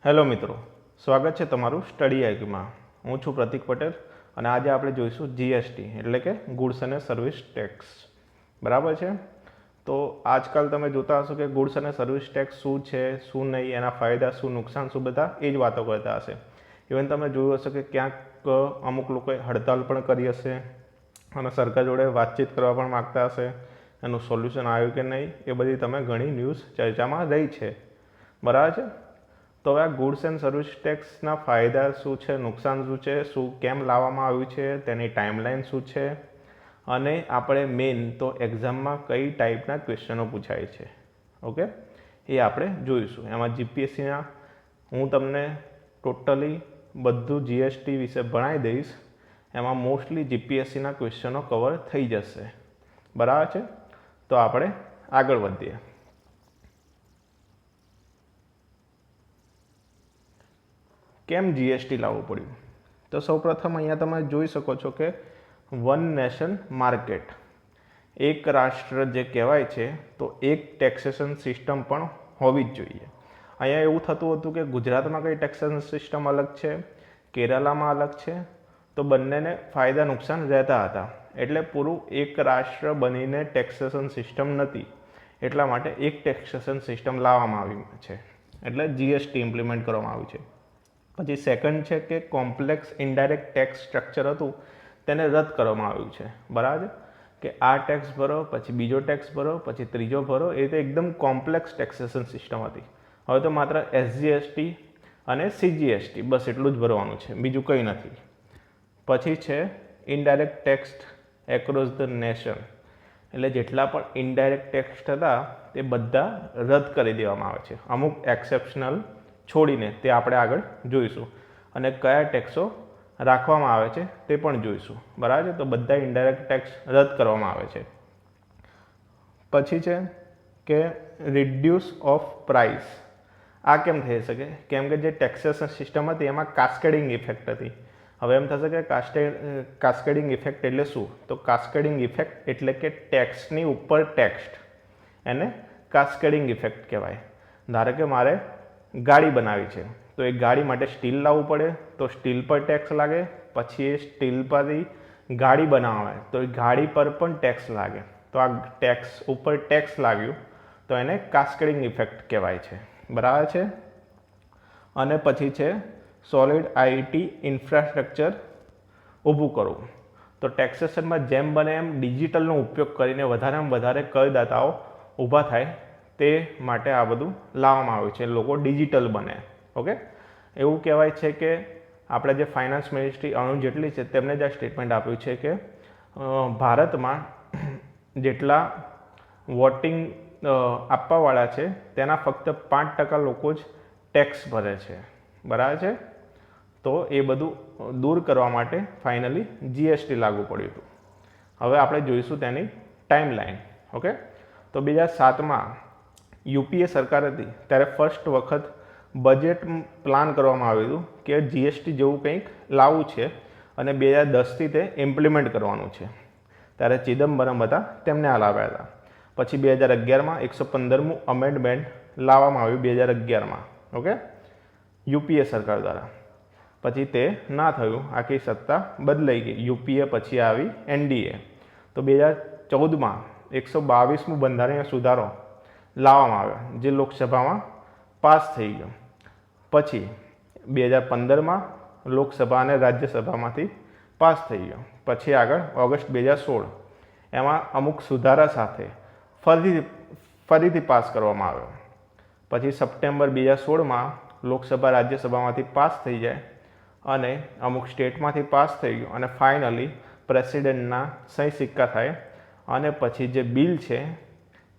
Hello મિત્રો, સ્વાગત છે તમારું સ્ટડી આઈક્યુમાં। હું છું પ્રતિક પટેલ અને આજે આપણે જોઈશું જીએસટી એટલે કે ગુડ્સ અને સર્વિસ ટેક્સ। બરાબર છે। તો આજકાલ તમે જોતા હશો કે ગુડ્સ અને સર્વિસ ટેક્સ શું છે, શું નહીં, એના ફાયદા શું, નુકસાન શું, બધા એ જ વાતો કરતા હશે। ઇવન તમે જોયું હશે કે ક્યાંક અમુક લોકોએ હડતાલ પણ કરી હશે અને સરકાર જોડે વાતચીત કરવા પણ માગતા હશે। એનું સોલ્યુશન આવ્યું કે નહીં એ બધી તમે ઘણી ન્યૂઝ ચર્ચામાં રહી છે। બરાબર છે। તો હવે આ ગુડ્સ એન્ડ સર્વિસ ટેક્સના ફાયદા શું છે, નુકસાન શું છે, શું કેમ લાવવામાં આવ્યું છે, તેની ટાઈમલાઈન શું છે અને આપણે મેઇન તો એક્ઝામમાં કઈ ટાઈપના ક્વેશ્ચનો પૂછાય છે, ઓકે, એ આપણે જોઈશું। એમાં જીપીએસસીના હું તમને ટોટલી બધું જીએસટી વિશે ભણાવી દઈશ। એમાં મોસ્ટલી જીપીએસસીના ક્વેશ્ચનો કવર થઈ જશે। બરાબર છે। તો આપણે આગળ વધીએ। કેમ જીએસટી લાવવું પડ્યું? તો સૌપ્રથમ અહીંયા તમે જોઈ શકો છો કે વન નેશન માર્કેટ, એક રાષ્ટ્ર જે કહેવાય છે તો એક ટેક્સેશન સિસ્ટમ પણ હોવી જ જોઈએ। અહીંયા એવું થતું હતું કે ગુજરાતમાં કઈ ટેક્સેશન સિસ્ટમ અલગ છે, કેરાલામાં અલગ છે, તો બંનેને ફાયદા નુકસાન રહેતા હતા। એટલે પૂરું એક રાષ્ટ્ર બનીને ટેક્સેશન સિસ્ટમ નથી, એટલા માટે એક ટેક્સેશન સિસ્ટમ લાવવામાં આવી છે, એટલે જીએસટી ઇમ્પ્લિમેન્ટ કરવામાં આવ્યું છે। પછી સેકન્ડ છે કે કોમ્પ્લેક્સ ઇનડાયરેક્ટ ટેક્સ સ્ટ્રક્ચર હતું તેને રદ કરવામાં આવ્યું છે। બરાબર, કે આ ટેક્સ ભરો, પછી બીજો ટેક્સ ભરો, પછી ત્રીજો ભરો, એ રીતે એકદમ કોમ્પ્લેક્સ ટેક્સેશન સિસ્ટમ હતી। હવે તો માત્ર એસજીએસટી અને સીજીએસટી બસ એટલું જ ભરવાનું છે, બીજું કંઈ નથી। પછી છે indirect tax across the nation, એટલે જેટલા પણ ઇનડાયરેક્ટ ટેક્સ હતા તે બધા રદ કરી દેવામાં આવે છે, અમુક એક્સેપ્શનલ છોડીને, તે આપણે આગળ જોઈશું। અને કયા ટેક્સો રાખવામાં આવે છે તે પણ જોઈશું। બરાબર છે। તો બધા ઇનડાયરેક્ટ ટેક્સ રદ કરવામાં આવે છે। પછી છે કે રિડ્યુસ ઓફ પ્રાઇસ। આ કેમ થઈ શકે? કેમ કે જે ટેક્સેશન સિસ્ટમ હતી એમાં કાસ્કેડિંગ ઇફેક્ટ હતી। હવે એમ થશે કે કાસ્કેડિંગ ઇફેક્ટ એટલે શું? તો કાસ્કેડિંગ ઇફેક્ટ એટલે કે ટેક્સની ઉપર ટેક્સ, એને કાસ્કેડિંગ ઇફેક્ટ કહેવાય। ધારો કે મારે ગાડી બનાવી છે તો એ ગાડી માટે સ્ટીલ લાવવું પડે તો સ્ટીલ પર ટેક્સ લાગે, પછી એ સ્ટીલ પરથી ગાડી બનાવાય તો એ ગાડી પર પણ ટેક્સ લાગે। તો આ ટેક્સ ઉપર ટેક્સ લાગ્યું તો એને કાસ્કેડિંગ ઇફેક્ટ કહેવાય છે। બરાબર છે। અને પછી છે સોલિડ આઈટી ઇન્ફ્રાસ્ટ્રક્ચર ઊભું કરવું। તો ટેક્સેશનમાં જેમ બને એમ ડિજિટલનો ઉપયોગ કરીને વધારેમાં વધારે કરદાતાઓ ઊભા થાય તે માટે આ બધું લાવવામાં આવ્યું છે, લોકો ડિજિટલ બને। ઓકે, એવું કહેવાય છે કે આપણે જે ફાઇનાન્સ મિનિસ્ટ્રી અરુણ જેટલી છે તેમણે જ આ સ્ટેટમેન્ટ આપ્યું છે કે ભારતમાં જેટલા વોટિંગ આપવાવાળા છે તેના ફક્ત 5% લોકો જ ટેક્સ ભરે છે। બરાબર છે। તો એ બધું દૂર કરવા માટે ફાઇનલી જીએસટી લાગુ પડ્યું હતું। હવે આપણે જોઈશું તેની ટાઈમલાઈન। ઓકે, તો 2007માં યુપીએ સરકાર હતી ત્યારે ફર્સ્ટ વખત બજેટ પ્લાન કરવામાં આવ્યું હતું કે જીએસટી જેવું કંઈક લાવવું છે અને 2010થી તે ઇમ્પ્લિમેન્ટ કરવાનું છે। ત્યારે ચિદમ્બરમ હતા, તેમને આ લાવ્યા હતા। પછી 2011માં 115મું અમેન્ડમેન્ટ લાવવામાં આવ્યું 2011માં, ઓકે, યુપીએ સરકાર દ્વારા। પછી તે ના થયું, આખી સત્તા બદલાઈ ગઈ, યુપીએ પછી આવી એનડીએ। તો 2014માં 122મું બંધારણીય સુધારો લાવવામાં આવ્યો જે લોકસભામાં પાસ થઈ ગયો। પછી 2015માં લોકસભા અને રાજ્યસભામાંથી પાસ થઈ ગયો। પછી આગળ ઓગસ્ટ 2016 એમાં અમુક સુધારા સાથે ફરીથી પાસ કરવામાં આવ્યો। પછી સપ્ટેમ્બર 2016માં લોકસભા રાજ્યસભામાંથી પાસ થઈ જાય અને અમુક સ્ટેટમાંથી પાસ થઈ ગયો અને ફાઇનલી પ્રેસિડેન્ટના સહી સિક્કા થાય અને પછી જે બિલ છે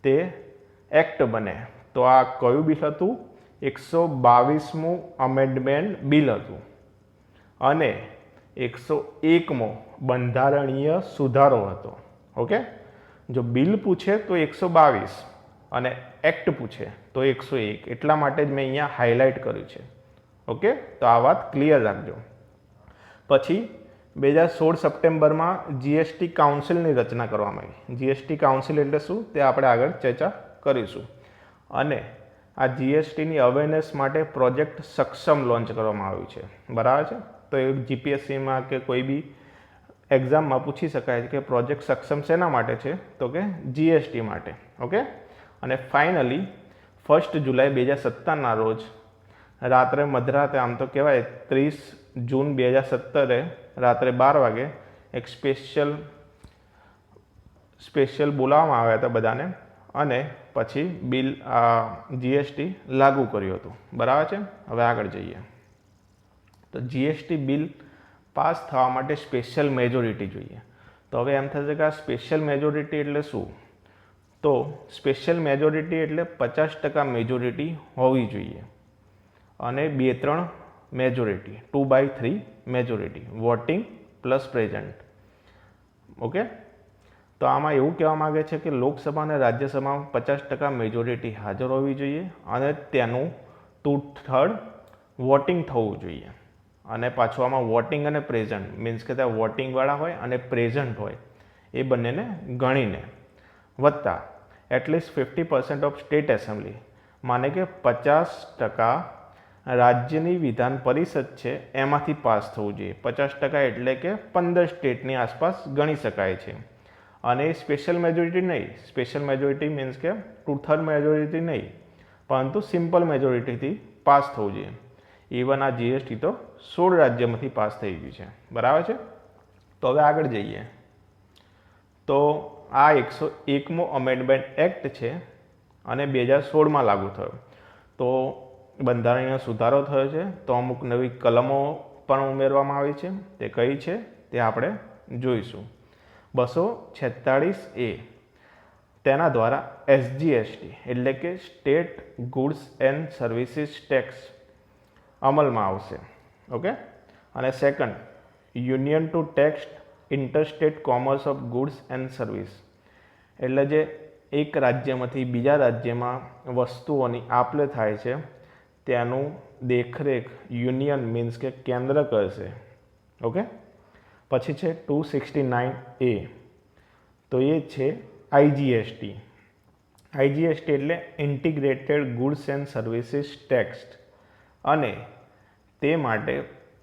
તે એક્ટ બને। તો આ કયું બિલ હતું? 122મું અમેન્ડમેન્ટ બિલ હતું અને 101મો બંધારણીય સુધારો હતો। ઓકે, જો બિલ પૂછે તો 122 અને એક્ટ પૂછે તો 101, એટલા માટે જ મેં અહીંયા હાઇલાઇટ કર્યું છે। ઓકે, તો આ વાત ક્લિયર રાખજો। પછી 2016 સપ્ટેમ્બરમાં જીએસટી કાઉન્સિલની રચના કરવામાં આવી। જીએસટી કાઉન્સિલ એટલે શું તે આપણે આગળ ચર્ચા કરીશું। અને આ જીએસટીની અવેરનેસ માટે પ્રોજેક્ટ સક્ષમ લોન્ચ કરવામાં આવ્યું છે, બરાબર છે. તો એ જીપીએસસીમાં કે કોઈ બી એક્ઝામમાં પૂછી શકાય છે કે પ્રોજેક્ટ સક્ષમ શેના માટે છે, તો કે જીએસટી માટે. ઓકે. અને ફાઇનલી 1 જુલાઈ 2017ના રોજ રાત્રે મધરાતે, આમ તો કહેવાય 30 જૂન 2017 રાત્રે 12 વાગે એક સ્પેશિયલ બોલાવવામાં આવ્યા હતા બધાને, અને પછી બિલ જીએસટી લાગુ કર્યું હતું, બરાબર છે. હવે આગળ જઈએ. તો જીએસટી બિલ પાસ થવા માટે સ્પેશિયલ મેજોરિટી જોઈએ. તો હવે એમ થશે કે આ સ્પેશિયલ મેજોરિટી એટલે શું? તો સ્પેશિયલ મેજોરિટી એટલે 50% મેજોરિટી હોવી જોઈએ, અને 2-3 majority, 2/3 majority, voting plus present. Okay. તો આમાં એવું કહેવા માગે છે કે લોકસભા અને રાજ્યસભામાં 50% મેજોરિટી હાજર હોવી જોઈએ, અને તેનું 2/3 વોટિંગ થવું જોઈએ. અને પાછું આમાં વોટિંગ અને પ્રેઝન્ટ મીન્સ કે ત્યાં વોટિંગવાળા હોય અને પ્રેઝન્ટ હોય એ બંનેને ગણીને, વત્તા એટલીસ્ટ 50% ઓફ સ્ટેટ એસેમ્બલી, માને કે 50% રાજ્યની વિધાન પરિષદ છે એમાંથી પાસ થવું જોઈએ. 50% એટલે કે 15 સ્ટેટની આસપાસ ગણી શકાય છે. અને સ્પેશિયલ મેજોરિટી નહીં, સ્પેશિયલ મેજોરિટી મીન્સ કે 2/3 મેજોરિટી નહીં, પરંતુ સિમ્પલ મેજોરિટીથી પાસ થવું જોઈએ. ઇવન આ જીએસટી તો 16 રાજ્યમાંથી પાસ થઈ ગયું છે, બરાબર છે. તો હવે આગળ જઈએ. તો આ 101મો અમેન્ડમેન્ટ એક્ટ છે અને 2016માં લાગુ થયો. તો બંધારણીય સુધારો થયો છે, તો અમુક નવી કલમો પણ ઉમેરવામાં આવી છે. તે કઈ છે તે આપણે જોઈશું. 246A, તેના દ્વારા એસજીએસટી એટલે કે state goods and services tax અમલમાં આવશે. ઓકે. અને second, union to tax interstate commerce of goods and service, એટલે જે એક રાજ્યમાંથી બીજા રાજ્યમાં વસ્તુઓની આપ લે થાય છે તેનું દેખરેખ યુનિયન મીન્સ કે કેન્દ્ર કરશે. ઓકે. પછી છે 269A, તો એ છે આઈજીએસટી. આઈજીએસટી એટલે integrated goods and services tax, અને તે માટે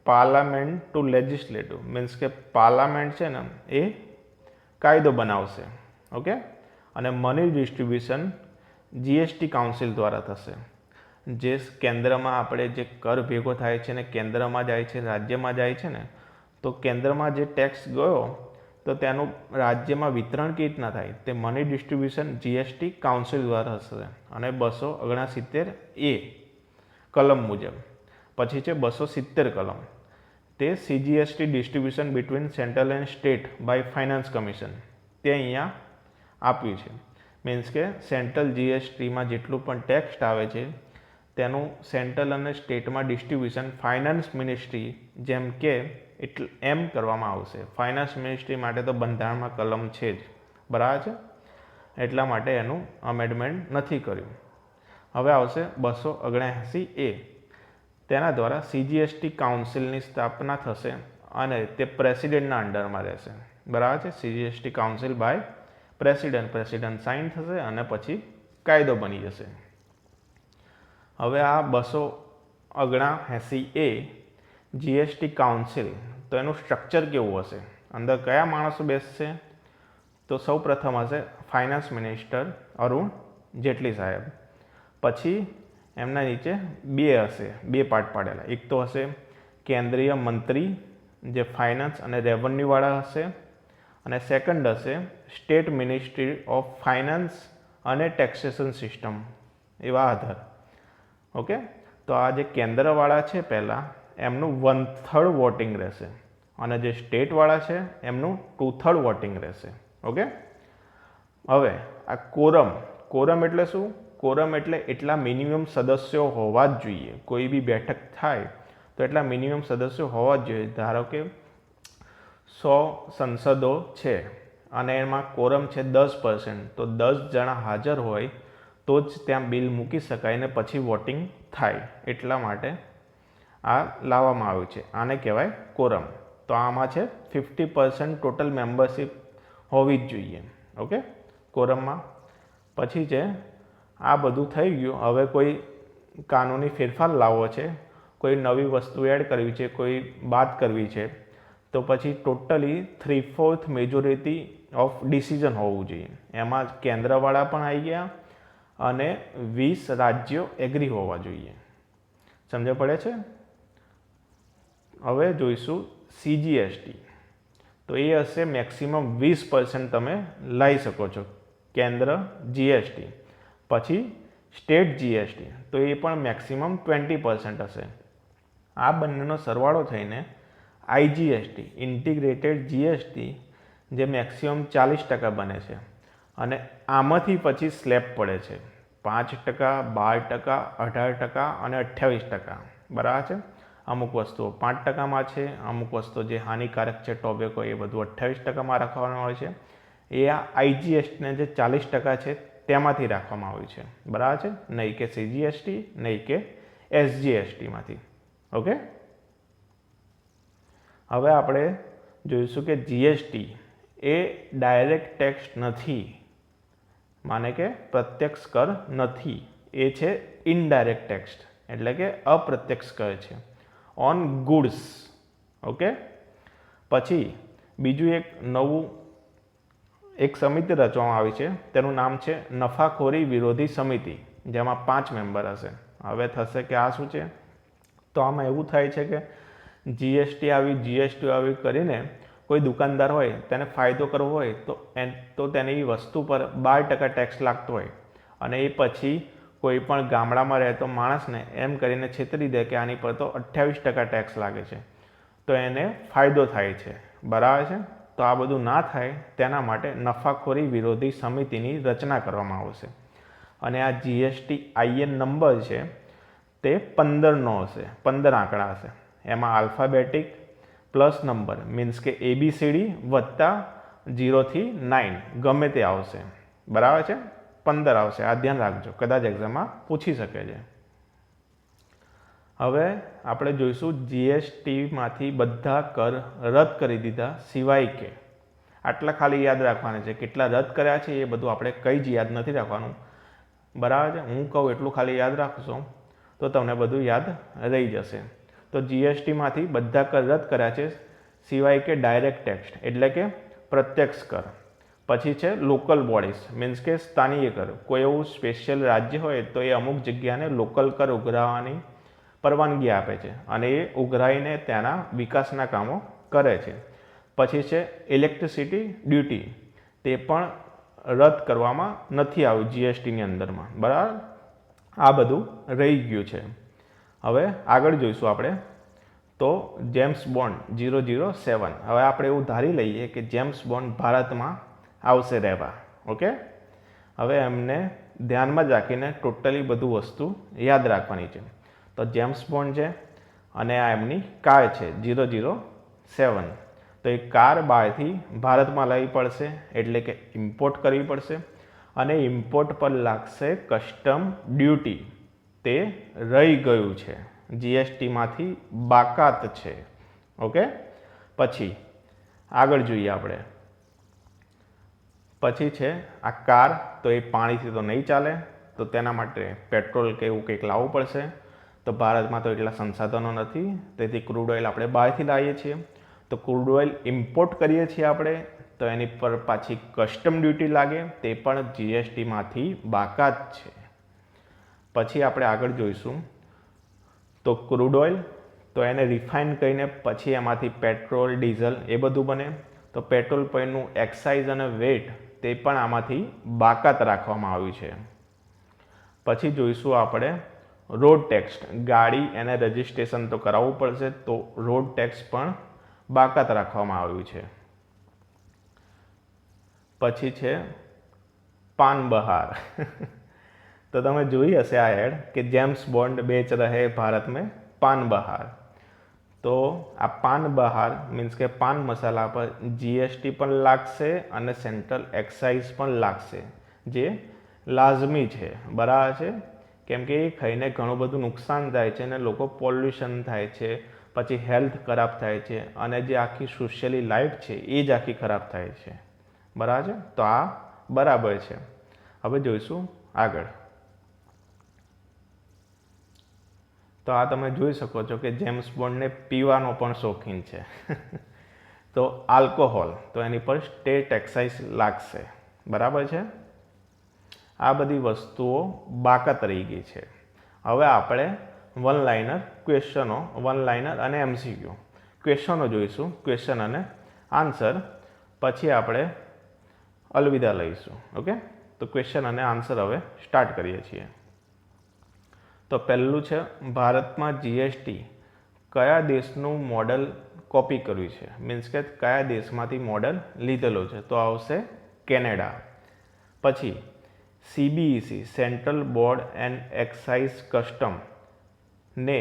પાર્લામેન્ટ ટુ લેજિસ્લેટિવ મીન્સ કે પાર્લામેન્ટ છે ને એ કાયદો બનાવશે. ઓકે. અને મની ડિસ્ટ્રીબ્યુશન જીએસટી કાઉન્સિલ દ્વારા થશે. જે કેન્દ્રમાં આપણે જે કર ભેગો થાય છે ને કેન્દ્રમાં જાય છે, રાજ્યમાં જાય છે ને, તો કેન્દ્રમાં જે ટેક્સ ગયો તો તેનું રાજ્યમાં વિતરણ કેવી રીતના થાય તે મની ડિસ્ટ્રીબ્યુશન જીએસટી કાઉન્સિલ દ્વારા થશે. અને 269A કલમ મુજબ. પછી છે 270 કલમ, તે CGST distribution between central and state by finance commission, તે અહીંયા આપ્યું છે. મીન્સ કે સેન્ટ્રલ જીએસટીમાં જેટલું પણ ટેક્સ આવે છે તેનું સેન્ટ્રલ અને સ્ટેટમાં ડિસ્ટ્રીબ્યુશન ફાઇનાન્સ મિનિસ્ટ્રી જેમ કે એટલે એમ કરવામાં આવશે. ફાઇનાન્સ મિનિસ્ટ્રી માટે તો બંધારણમાં કલમ છે જ, બરાબર છે. એટલા માટે એનું અમેન્ડમેન્ટ નથી કર્યું. હવે આવશે 279A, તેના દ્વારા સીજીએસટી કાઉન્સિલની સ્થાપના થશે અને તે પ્રેસિડેન્ટના અંડરમાં રહેશે, બરાબર છે. CGST council by president sign થશે અને પછી કાયદો બની જશે. હવે આ 279A જીએસટી કાઉન્સિલ, તો એનું સ્ટ્રક્ચર કેવું હશે, અંદર કયા માણસો બેસશે? તો સૌ પ્રથમ હશે ફાઇનાન્સ મિનિસ્ટર અરુણ જેટલી સાહેબ. પછી એમના નીચે બે પાર્ટ પાડેલા. એક તો હશે કેન્દ્રીય મંત્રી જે ફાઇનાન્સ અને રેવન્યુવાળા હશે, અને સેકન્ડ હશે સ્ટેટ મિનિસ્ટ્રી ઓફ ફાઇનાન્સ અને ટેક્સેશન સિસ્ટમ, એવા આધાર. ઓકે. તો આ જે કેન્દ્રવાળા છે પહેલાં એમનું 1/3 વોટિંગ રહેશે, અને જે સ્ટેટવાળા છે એમનું 2/3 વોટિંગ રહેશે. ઓકે. હવે આ કોરમ એટલે શું? કોરમ એટલે એટલા મિનિમમ સદસ્યો હોવા જ જોઈએ. કોઈ બી બેઠક થાય તો એટલા મિનિમમ સદસ્યો હોવા જ જોઈએ. ધારો કે 100 સંસદો છે અને એમાં કોરમ છે 10%, તો 10 જણા હાજર હોય તો જ ત્યાં બિલ મૂકી શકાય ને પછી વોટિંગ થાય. એટલા માટે આ લાવવામાં આવ્યું છે. આને કહેવાય કોરમ. તો આમાં છે 50% ટોટલ મેમ્બરશીપ હોવી જ જોઈએ. ઓકે. કોરમમાં પછી છે આ બધું થઈ ગયું. હવે કોઈ કાનૂની ફેરફાર લાવવો છે, કોઈ નવી વસ્તુ એડ કરવી છે, કોઈ બાદ કરવી છે, તો પછી ટોટલી 3/4 મેજોરિટી ઓફ ડિસિઝન હોવું જોઈએ. એમાં કેન્દ્રવાળા પણ આવી ગયા અને 20 રાજ્યો એગ્રી હોવા જોઈએ. સમજ પડે છે? હવે જોઈશું CGST. તો એ હશે મેક્સિમમ 20% તમે લઈ શકો છો કેન્દ્ર GST. પછી સ્ટેટ GST, તો એ પણ મેક્સિમમ 20% હશે. આ બંનેનો સરવાળો થઈને IGST ઇન્ટિગ્રેટેડ GST જે મેક્સિમમ 40% બને છે. અને આમાંથી પછી સ્લેબ પડે છે 5%, 12%, 18% અને 28%. બરાબર છે? અમુક વસ્તુઓ 5%માં છે, અમુક વસ્તુઓ જે હાનિકારક છે ટોબેકો એ બધું 28%માં રાખવામાં આવે છે. એ આ IGSTને જે 40% છે તેમાંથી રાખવામાં આવ્યું છે. બરાબર છે? નહીં કે CGST, નહીં કે SGSTમાંથી. ઓકે, હવે આપણે જોઈશું કે GST એ ડાયરેક્ટ ટેક્સ નથી, માને કે પ્રત્યક્ષ કર નથી. એ છે ઇનડાયરેક્ટ ટેક્સ, એટલે કે અપ્રત્યક્ષ કર છે ઓન ગુડ્સ. ઓકે, પછી બીજું એક નવું એક સમિતિ રચવામાં આવી છે, તેનું નામ છે નફાખોરી વિરોધી સમિતિ, જેમાં 5 મેમ્બર હશે. હવે થશે કે આ શું છે? તો આમાં એવું થાય છે કે GST આવી કરીને કોઈ દુકાનદાર હોય તેને ફાયદો કરવો હોય તો તેની વસ્તુ પર 12% ટેક્સ લાગતો હોય અને એ પછી કોઈ પણ ગામડામાં રહેતો માણસને એમ કરીને છેતરી દે કે આની પર તો 28% ટેક્સ લાગે છે, તો એને ફાયદો થાય છે. બરાબર છે? તો આ બધું ના થાય તેના માટે નફાખોરી વિરોધી સમિતિની રચના કરવામાં આવશે. અને આ GST IN નંબર છે તે 15નો હશે, 15 આંકડા હશે. એમાં આલ્ફાબેટિક પ્લસ નંબર મીન્સ કે ABCD વત્તા 0 થી 9 ગમે તે આવશે. બરાબર છે? 15 આવશે. આ ધ્યાન રાખજો, કદાચ એક્ઝામમાં પૂછી શકે છે. હવે આપણે જોઈશું GSTમાંથી બધા કર રદ કરી દીધા, સિવાય કે આટલા ખાલી યાદ રાખવાના છે. કેટલા રદ કર્યા છે એ બધું આપણે કંઈ જ યાદ નથી રાખવાનું. બરાબર છે? હું કહું એટલું ખાલી યાદ રાખશો તો તમને બધું યાદ રહી જશે. તો GSTમાંથી બધા કર રદ કર્યા છે સિવાય કે ડાયરેક્ટ ટેક્સ એટલે કે પ્રત્યક્ષ કર. પછી છે લોકલ બોડીઝ મીન્સ કે સ્થાનીય કર. કોઈ એવું સ્પેશિયલ રાજ્ય હોય તો એ અમુક જગ્યાને લોકલ કર ઉઘરાવવાની પરવાનગી આપે છે અને એ ઉઘરાઈને ત્યાંના વિકાસના કામો કરે છે. પછી છે ઇલેક્ટ્રિસિટી ડ્યુટી, તે પણ રદ કરવામાં નથી આવ્યું GSTની અંદરમાં. બરાબર? આ બધું રહી ગયું છે. હવે આગળ જોઈશું આપણે તો જેમ્સ બોન્ડ 007. હવે આપણે એવું ધારી લઈએ કે જેમ્સ બોન્ડ ભારતમાં આવશે રહેવા. ઓકે, હવે એમને ધ્યાનમાં જ રાખીને ટોટલી બધું વસ્તુ યાદ રાખવાની છે. તો જેમ્સ બોન્ડ છે અને આ એમની કાર છે 007. તો એ કાર બહારથી ભારતમાં લાવવી પડશે, એટલે કે ઇમ્પોર્ટ કરવી પડશે અને ઇમ્પોર્ટ પર લાગશે કસ્ટમ ડ્યુટી. તે રહી ગયું છે, GSTમાંથી બાકાત છે. ઓકે, પછી આગળ જોઈએ આપણે. પછી છે આ કાર, તો એ પાણીથી તો નહીં ચાલે, તો તેના માટે પેટ્રોલ કે એવું કંઈક લાવવું પડશે. તો ભારતમાં તો એટલા સંસાધનો નથી, તેથી ક્રૂડ ઓઇલ આપણે બહારથી લાવીએ છીએ. તો ક્રૂડ ઓઇલ ઇમ્પોર્ટ કરીએ છીએ આપણે, તો એની પર પાછી કસ્ટમ ડ્યુટી લાગે, તે પણ GSTમાંથી બાકાત છે. પછી આપણે આગળ જોઈશું તો ક્રૂડ ઓઇલ, તો એને રિફાઇન કરીને પછી એમાંથી પેટ્રોલ, ડીઝલ એ બધું બને. તો પેટ્રોલ પરનું એક્સાઇઝ અને વેટ તે પણ આમાંથી બાકાત રાખવામાં આવ્યું છે. પછી જોઈશું આપણે રોડ ટેક્સ. ગાડી એને રજિસ્ટ્રેશન તો કરાવવું પડશે, તો રોડ ટેક્સ પણ બાકાત રાખવામાં આવ્યું છે. પછી છે પાન બહાર. તો તમે જોઈ હશે આ એડ કે જેમ્સ બોન્ડ બેચ રહે ભારત મેં પાન બહાર. તો આ પાન બહાર મીન્સ કે પાન મસાલા પર GST પણ લાગશે અને સેન્ટ્રલ એક્સાઇઝ પણ લાગશે, જે લાઝમી છે. બરાબર છે? કેમ કે એ ખાઈને ઘણું બધું નુકસાન થાય છે અને લોકો પોલ્યુશન થાય છે, પછી હેલ્થ ખરાબ થાય છે અને જે આખી સોશિયલી લાઈફ છે એ જ આખી ખરાબ થાય છે. બરાબર છે? તો આ બરાબર છે. હવે જોઈશું આગળ. તો આ તમે જોઈ શકો છો કે જેમ્સ બોન્ડને પીવાનો પણ શોખીન છે તો આલ્કોહોલ, તો એની પર સ્ટેટ એક્સાઇઝ લાગશે, બરાબર છે. આ બધી વસ્તુઓ બાકાત રહી ગઈ છે. હવે આપણે વન લાઇનર ક્વેશ્ચનો, વન લાઇનર અને MCQ ક્વેશ્ચનો જોઈશું, ક્વેશ્ચન અને આન્સર, પછી આપણે અલવિદા લઈશું. ઓકે, તો ક્વેશ્ચન અને આન્સર હવે સ્ટાર્ટ કરીએ છીએ. તો પહેલું છે, ભારતમાં જીએસટી કયા દેશનું મોડલ કોપી કર્યું છે, મીન્સ કે કયા દેશમાંથી મોડલ લીધેલો છે, તો આવશે કેનેડા. પછી CBEC central board and excise custom ને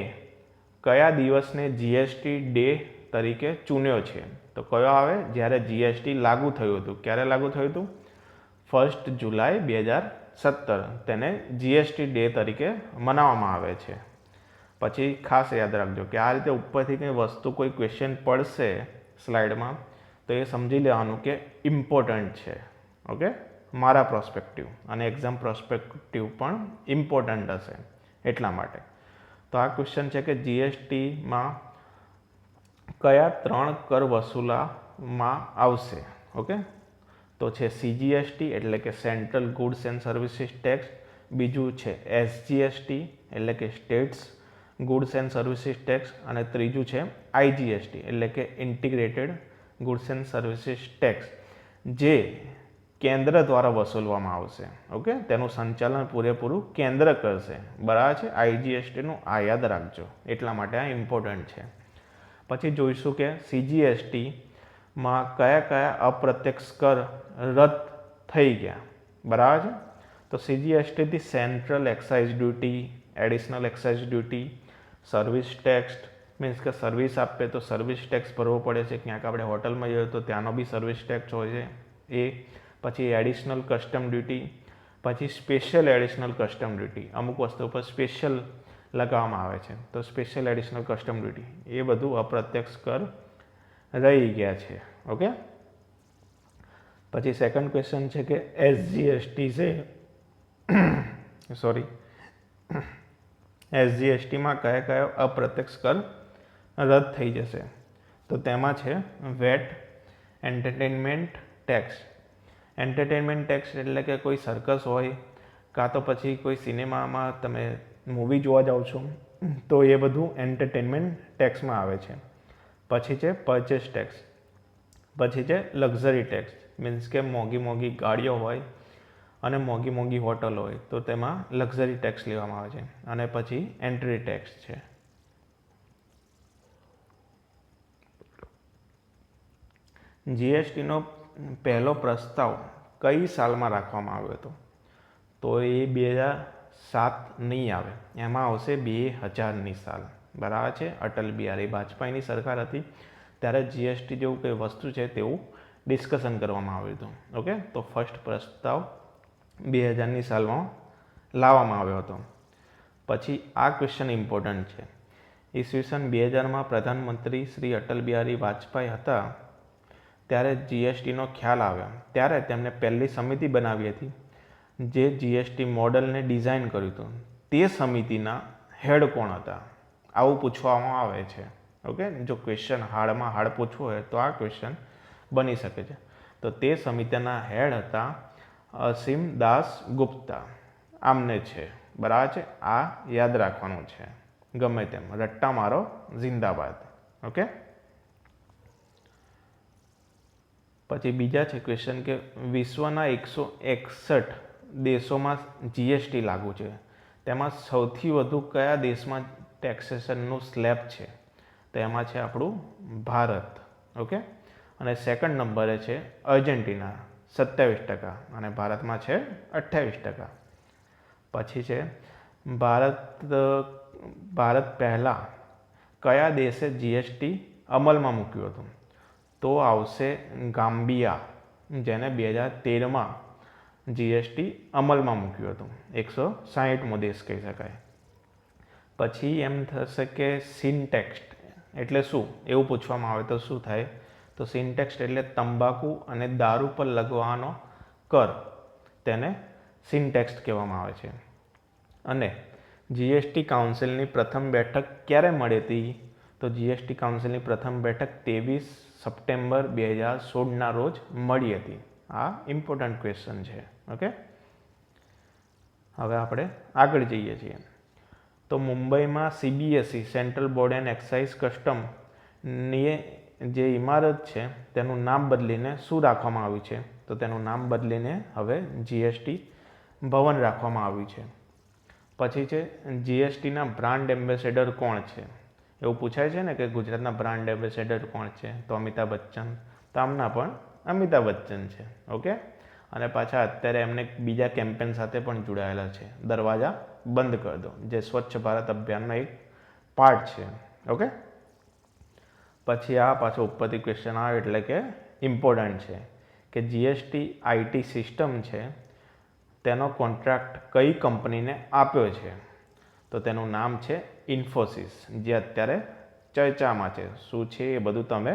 કયા દિવસને જીએસટી ડે તરીકે ચૂન્યો છે, તો કયો આવે, જ્યારે જીએસટી લાગુ થયું હતું. ક્યારે લાગુ થયું હતું? 1 જુલાઈ 2017 તેને જીએસટી ડે તરીકે મનાવવામાં આવે છે. પછી ખાસ યાદ રાખજો કે આ રીતે ઉપરથી કંઈ વસ્તુ કોઈ ક્વેશ્ચન પડશે સ્લાઇડમાં તો એ સમજી લેવાનું કે ઇમ્પોર્ટન્ટ છે. ઓકે, મારા પ્રોસ્પેક્ટિવ અને એક્ઝામ પ્રોસ્પેક્ટિવ પણ ઇમ્પોર્ટન્ટ હશે એટલા માટે. તો આ ક્વેશ્ચન છે કે જીએસટીમાં કયા 3 કર વસૂલવામાં આવશે. ઓકે, તો છે CGST એટલે કે central goods and services tax, બીજું છે SGST એટલે કે states goods and services tax, અને ત્રીજું છે IGST એટલે કે integrated goods and services tax, જે કેન્દ્ર દ્વારા વસૂલવામાં આવશે. ઓકે, તેનું સંચાલન પૂરેપૂરું કેન્દ્ર કરશે, બરાબર છે. IGSTનું આ યાદ રાખજો, એટલા માટે આ ઇમ્પોર્ટન્ટ છે. પછી જોઈશું કે CGSTમાં કયા કયા અપ્રત્યક્ષ કર રદ થઈ ગયા, બરાબર છે. તો CGSTથી central excise duty, additional excise duty, service tax, means કે સર્વિસ આપે તો સર્વિસ ટેક્સ ભરવો પડે છે, ક્યાંક આપણે હોટલમાં જઈએ તો ત્યાંનો બી સર્વિસ ટેક્સ હોય છે એ. પછી એડિશનલ કસ્ટમ ડ્યુટી, પછી સ્પેશિયલ એડિશનલ કસ્ટમ ડ્યુટી, અમુક વસ્તુ પર સ્પેશિયલ લગાવવામાં આવે છે તો સ્પેશિયલ એડિશનલ કસ્ટમ ડ્યુટી, એ બધું અપ્રત્યક્ષ કર રહી ગયા છે. ઓકે, પછી સેકન્ડ ક્વેશ્ચન છે કે SGST છે સોરી SGSTમાં કયા કયા અપ્રત્યક્ષ કર રદ થઈ જશે, તો તેમાં છે VAT, entertainment tax. Entertainment tax એટલે કે કોઈ સર્કસ હોય કાં તો પછી કોઈ સિનેમામાં તમે મૂવી જોવા જાઓ છો તો એ બધું એન્ટરટેનમેન્ટ ટેક્સમાં આવે છે. પછી છે પરચેસ ટેક્સ, પછી છે લક્ઝરી ટેક્સ, મીન્સ કે મોંઘી મોંઘી ગાડીઓ હોય અને મોંઘી મોંઘી હોટલ હોય તો તેમાં લક્ઝરી ટેક્સ લેવામાં આવે છે. અને પછી એન્ટ્રી ટેક્સ છે. જીએસટીનો પહેલો પ્રસ્તાવ કઈ સાલમાં રાખવામાં આવ્યો હતો, તો એ 2007 નહીં આવે, એમાં આવશે 2000ની સાલ, બરાબર છે. અટલ બિહારી વાજપેયીની સરકાર હતી ત્યારે જીએસટી જેવું કંઈ વસ્તુ છે તેવું ડિસ્કશન કરવામાં આવ્યું હતું. ઓકે, તો ફર્સ્ટ પ્રસ્તાવ 2000ની સાલમાં લાવવામાં આવ્યો હતો. પછી આ ક્વેશ્ચન ઇમ્પોર્ટન્ટ છે. ઈસવીસન 2000માં પ્રધાનમંત્રી શ્રી અટલ બિહારી વાજપેયી હતા ત્યારે જીએસટીનો ખ્યાલ આવ્યો ત્યારે તેમણે પહેલી સમિતિ બનાવી હતી જે જીએસટી મોડલને ડિઝાઇન કર્યું હતું. તે સમિતિના હેડ કોણ હતા, આવું પૂછવામાં આવે છે. ઓકે, જો ક્વેશ્ચન હાર્ડમાં હાર્ડ પૂછવું હોય તો આ ક્વેશ્ચન બની શકે છે. તો તે સમિતિના હેડ હતા અસીમ દાસ ગુપ્તા. આમને છે, બરાબર છે. આ યાદ રાખવાનું છે, ગમે તેમ રટ્ટા મારો જિંદાબાદ. ઓકે, પછી બીજા છે ક્વેશ્ચન કે વિશ્વના 161 દેશોમાં જીએસટી લાગુ છે, તેમાં સૌથી વધુ કયા દેશમાં ટેક્સેશનનું સ્લેબ છે, તો એમાં છે આપણું ભારત. ઓકે, અને સેકન્ડ નંબરે છે અર્જેન્ટિના 27% અને ભારતમાં છે 28%. પછી છે ભારત પહેલાં કયા દેશે જીએસટી અમલમાં મૂક્યું હતું, તો આવશે ગામ્બિયા, જેને 2013માં જીએસટી અમલમાં મૂક્યું હતું. 160મો દેશ કહી શકાય. પછી એમ થશે કે સિનટેક્સ એટલે શું, એવું પૂછવામાં આવે તો શું થાય, તો સિનટેક્સ એટલે તંબાકુ અને દારૂ પર લગાવવાનો કર, તેને સિનટેક્સ કહેવામાં આવે છે. અને જીએસટી કાઉન્સિલની પ્રથમ બેઠક ક્યારે મળી હતી? તો જીએસટી કાઉન્સિલની પ્રથમ બેઠક 23 સપ્ટેમ્બર 2016ના રોજ મળી હતી. આ ઇમ્પોર્ટન્ટ ક્વેશ્ચન છે. ઓકે, હવે આપણે આગળ જઈએ છીએ. તો મુંબઈમાં CBSE central board and excise કસ્ટમની જે ઇમારત છે તેનું નામ બદલીને શું રાખવામાં આવ્યું છે? તો તેનું નામ બદલીને હવે જીએસટી ભવન રાખવામાં આવ્યું છે. પછી છે જીએસટીના બ્રાન્ડ એમ્બેસેડર કોણ છે? એવું પૂછાય છે ને કે ગુજરાતના બ્રાન્ડ એમ્બેસેડર કોણ છે? તો અમિતાભ બચ્ચન. તો આમના પણ અમિતાભ બચ્ચન છે. ઓકે, અને પાછા અત્યારે એમને બીજા કેમ્પેન સાથે પણ જોડાયેલા છે, દરવાજા બંધ કરી દો, જે સ્વચ્છ ભારત અભિયાનનો એક પાર્ટ છે. ઓકે, પછી આ પાછો ઉપરથી ક્વેશ્ચન આવે એટલે કે ઇમ્પોર્ટન્ટ છે કે જીએસટી આઈટી સિસ્ટમ છે તેનો કોન્ટ્રાક્ટ કઈ કંપનીને આપ્યો છે? તો તેનું નામ છે ઇન્ફોસિસ, જે અત્યારે ચર્ચામાં છે. શું છે એ બધું તમે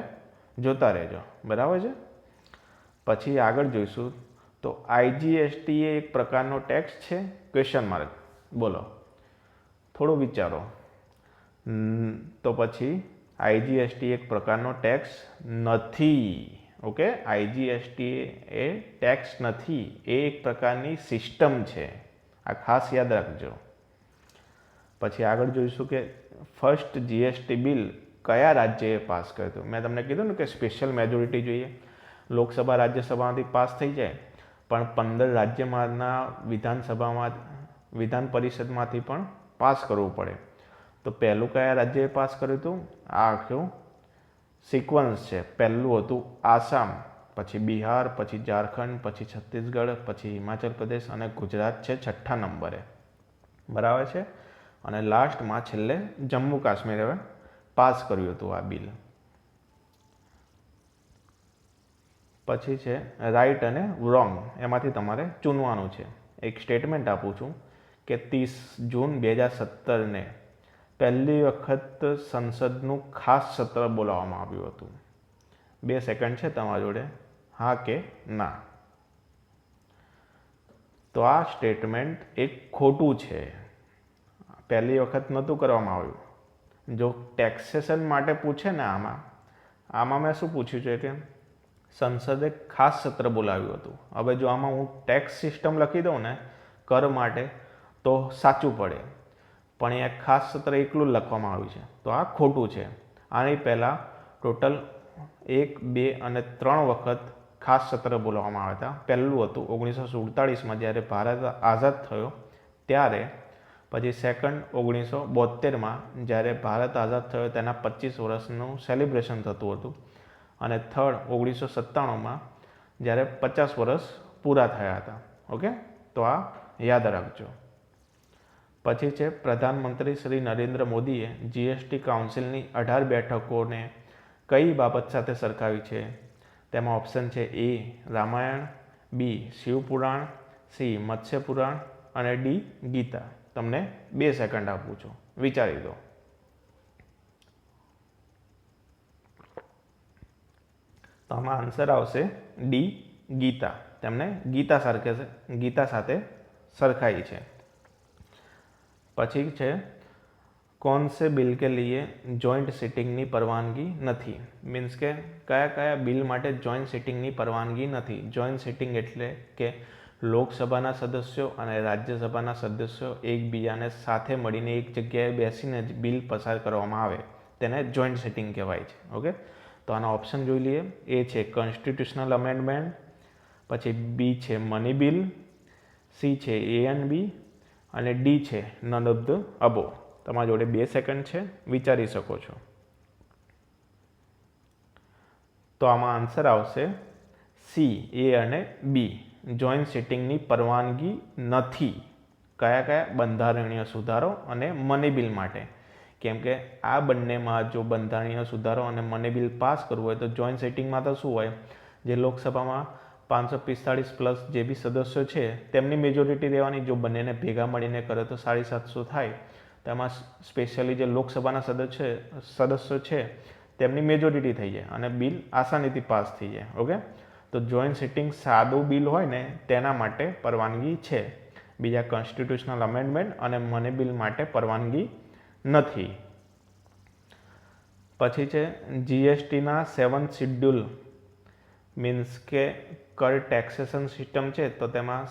જોતા રહેજો, બરાબર છે. પછી આગળ જોઈશું. તો આઈજીએસટી એ એક પ્રકારનો ટેક્સ છે? Question mark. બોલો, થોડું વિચારો. તો પછી આઈજીએસટી એક પ્રકારનો ટેક્સ નથી. ઓકે, આઈજીએસટી એ ટેક્સ નથી, એ એક પ્રકારની સિસ્ટમ છે. આ ખાસ યાદ રાખજો. પછી આગળ જોઈશું કે ફર્સ્ટ જીએસટી બિલ કયા રાજ્યએ પાસ કર્યું હતું? મેં તમને કીધું ને કે સ્પેશિયલ મેજોરિટી જોઈએ. લોકસભા રાજ્યસભામાંથી પાસ થઈ જાય, પણ 15 રાજ્યમાંના વિધાન પરિષદમાંથી પણ પાસ કરવું પડે. તો પહેલું કયા રાજ્યએ પાસ કર્યું હતું? આ આખું સિક્વન્સ છે. પહેલું હતું આસામ, પછી બિહાર, પછી ઝારખંડ, પછી છત્તીસગઢ, પછી હિમાચલ પ્રદેશ અને ગુજરાત છે 6ઠ્ઠા નંબરે. બરાબર છે. અને લાસ્ટમાં છેલ્લે જમ્મુ કાશ્મીરે પાસ કર્યું હતું આ બિલ. પછી છે રાઇટ અને રોંગ, એમાંથી તમારે ચૂનવાનું છે. એક સ્ટેટમેન્ટ આપું છું કે 30 જૂન 2017ને પહેલી વખત સંસદનું ખાસ સત્ર બોલાવવામાં આવ્યું હતું. 2 સેકન્ડ છે તમારા જોડે, હા કે ના. તો આ સ્ટેટમેન્ટ એક ખોટું છે. પહેલી વખત નહોતું કરવામાં આવ્યું. જો ટેક્સેશન માટે પૂછે ને આમાં મેં શું પૂછ્યું છે કે સંસદે ખાસ સત્ર બોલાવ્યું હતું. હવે જો આમાં હું ટેક્સ સિસ્ટમ લખી દઉં ને કર માટે તો સાચું પડે, પણ અહીંયા ખાસ સત્ર એકલું લખવામાં આવ્યું છે, તો આ ખોટું છે. આની પહેલાં ટોટલ 1, 2 અને 3 વખત ખાસ સત્ર બોલાવવામાં આવ્યા હતા. પહેલું હતું 1947માં જ્યારે ભારત આઝાદ થયો ત્યારે, પછી સેકન્ડ 1972માં જ્યારે ભારત આઝાદ થયો તેના 25 વર્ષનું સેલિબ્રેશન થતું હતું, અને થર્ડ 1997માં જ્યારે 50 વર્ષ પૂરા થયા હતા. ઓકે, તો આ યાદ રાખજો. પછી છે પ્રધાનમંત્રી શ્રી નરેન્દ્ર મોદીએ જીએસટી કાઉન્સિલની 18 બેઠકોને કઈ બાબત સાથે સરખાવી છે? તેમાં ઓપ્શન છે A Ramayana, B Shiv Puran, C મત્સ્ય પુરાણ અને D ગીતા. તમને 2 સેકન્ડ આપું છું, વિચારી દો. તો આમાં આન્સર આવશે D ગીતા. તેમને ગીતા સાથે સરખાઈ છે. પછી છે कौन से बिल के लिए જોઈન્ટ સિટિંગની પરવાનગી નથી? મીન્સ કે કયા બિલ માટે જોઈન્ટ સિટિંગની પરવાનગી નથી? જોઈન્ટ સિટિંગ એટલે કે લોકસભાના સદસ્યો અને રાજ્યસભાના સદસ્યો એકબીજાને સાથે મળીને એક જગ્યાએ બેસીને જ બિલ પસાર કરવામાં આવે તેને જોઈન્ટ સિટિંગ કહેવાય છે. ઓકે, તો આના ઓપ્શન જોઈ લઈએ. એ છે કોન્સ્ટિટ્યુશનલ અમેન્ડમેન્ટ, પછી B છે મની બિલ, C છે A&B અને D છે નન ઓફ ધ અબો. તમારા જોડે 2 સેકન્ડ છે, વિચારી શકો છો. તો આમાં આન્સર આવશે C, A અને B. જોઈન્ટ સિટિંગની પરવાનગી નથી. કયા બંધારણીય સુધારો અને મની બિલ માટે? કેમ કે આ બંનેમાં જો બંધારણીય સુધારો અને મની બિલ પાસ કરવું હોય તો જોઈન્ટ સિટિંગમાં તો શું હોય, જે લોકસભામાં 545 પ્લસ જે બી સદસ્યો છે તેમની મેજોરિટી રહેવાની. જો બંનેને ભેગા મળીને કરે તો 750 થાય. તેમાં સ્પેશિયલી જે લોકસભાના સદસ્યો છે તેમની મેજોરિટી થઈ જાય અને બિલ આસાનીથી પાસ થઈ જાય. ઓકે, તો જોઈન્ટ સિટિંગ સાદું બિલ હોય ને તેના માટે પરવાનગી છે. બીજા કોન્સ્ટિટ્યુશનલ અમેન્ડમેન્ટ અને મની બિલ માટે પરવાનગી નથી. પછી છે જીએસટીના 7th શિડ્યુલ મીન્સ કે કર ટેક્સેશન સિસ્ટમ છે, તો તેમાં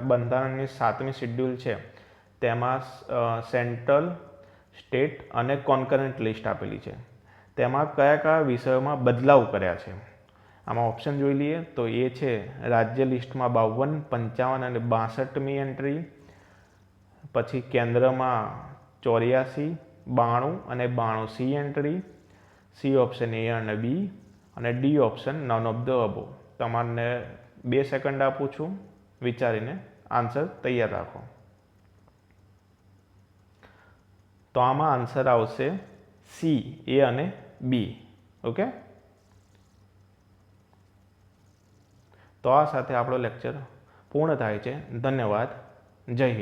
બંધારણની 7મી શિડ્યુલ છે, તેમાં સેન્ટ્રલ, સ્ટેટ અને કોન્કરન્ટ લિસ્ટ આપેલી છે. તેમાં કયા કયા વિષયોમાં બદલાવ કર્યા છે આમાં ઓપ્શન જોઈ લઈએ. તો એ છે રાજ્ય લિસ્ટમાં 52, 55 અને 62મી એન્ટ્રી. પછી કેન્દ્રમાં 84, 92 અને 92C entry. C option A અને બી અને D option none of the above. તમારે 2 સેકન્ડ આપું છું, વિચારીને આન્સર તૈયાર રાખો. તો આમાં આન્સર આવશે સી, એ અને બી. ઓકે, તો આ સાથે આપણો લેક્ચર પૂર્ણ થાય છે. ધન્યવાદ. જય હિન્દ.